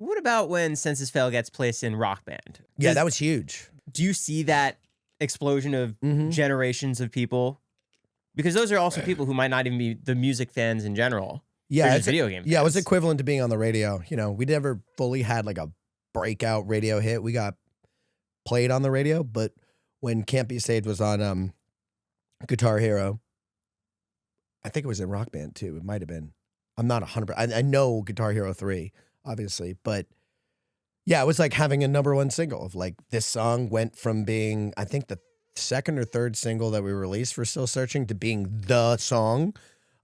What about when Senses Fail gets placed in Rock Band? Yeah, that was huge. Do you see that explosion of generations of people? Because those are also people who might not even be the music fans in general. Yeah, it's video game fans. Yeah, it was equivalent to being on the radio. You know, we never fully had like a breakout radio hit. We got played on the radio, but when Can't Be Saved was on Guitar Hero, I think it was in Rock Band too. It might have been. I'm not 100%. I know Guitar Hero 3, obviously, but yeah, it was like having a #1 single of like this song went from being, I think, the second or third single that we released for Still Searching to being the song.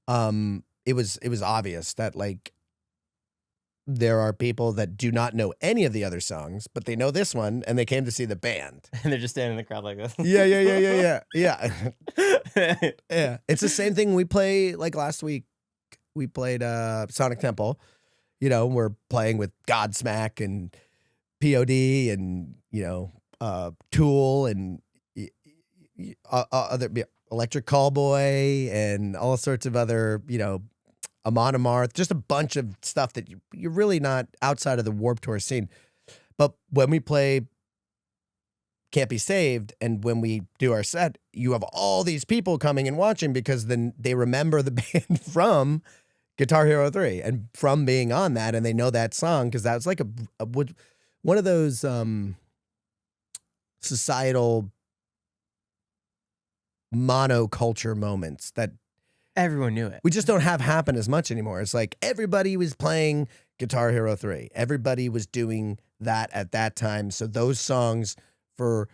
It was obvious that like there are people that do not know any of the other songs, but they know this one, and they came to see the band. And they're just standing in the crowd like this. Yeah. Yeah. It's the same thing we play. Like last week, we played Sonic Temple. You know, we're playing with Godsmack and POD and Tool and other Electric Callboy and all sorts of other Amon Amarth, just a bunch of stuff that you're really not outside of the Warped Tour scene. But when we play Can't Be Saved and when we do our set, you have all these people coming and watching because then they remember the band from Guitar Hero 3 and from being on that, and they know that song because that's like one of those societal monoculture moments that everyone knew it. We just don't have happen as much anymore. It's like everybody was playing Guitar Hero 3. Everybody was doing that at that time. So those songs for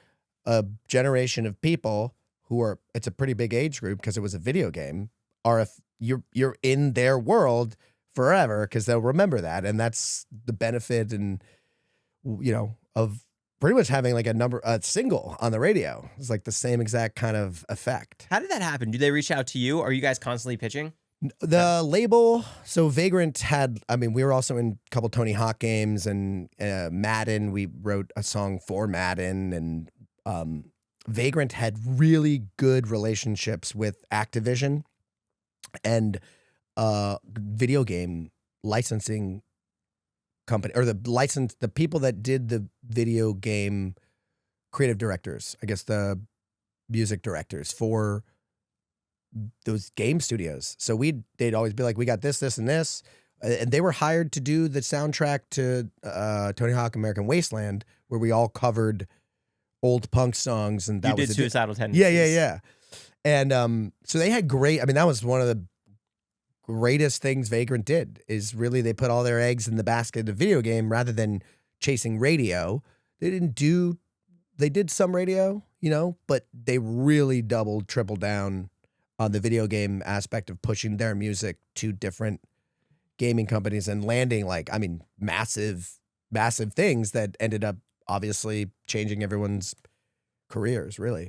a generation of people who are, it's a pretty big age group because it was a video game, are you're in their world forever because they'll remember that. And that's the benefit and of pretty much having like a single on the radio. It's like the same exact kind of effect. How did that happen? Do they reach out to you? Are you guys constantly pitching? The label, so Vagrant we were also in a couple Tony Hawk games and Madden. We wrote a song for Madden, and Vagrant had really good relationships with Activision and video game licensing company, or the people that did the video game creative directors, I guess the music directors for those game studios. So they'd always be like, we got this, and this. And they were hired to do the soundtrack to Tony Hawk American Wasteland, where we all covered old punk songs. And that you was did Suicidal Tendencies. Yeah. And so they had that was one of the greatest things Vagrant did, is really they put all their eggs in the basket of video game rather than chasing radio. They did some radio, but they really doubled, tripled down on the video game aspect of pushing their music to different gaming companies and landing massive things that ended up obviously changing everyone's careers, really.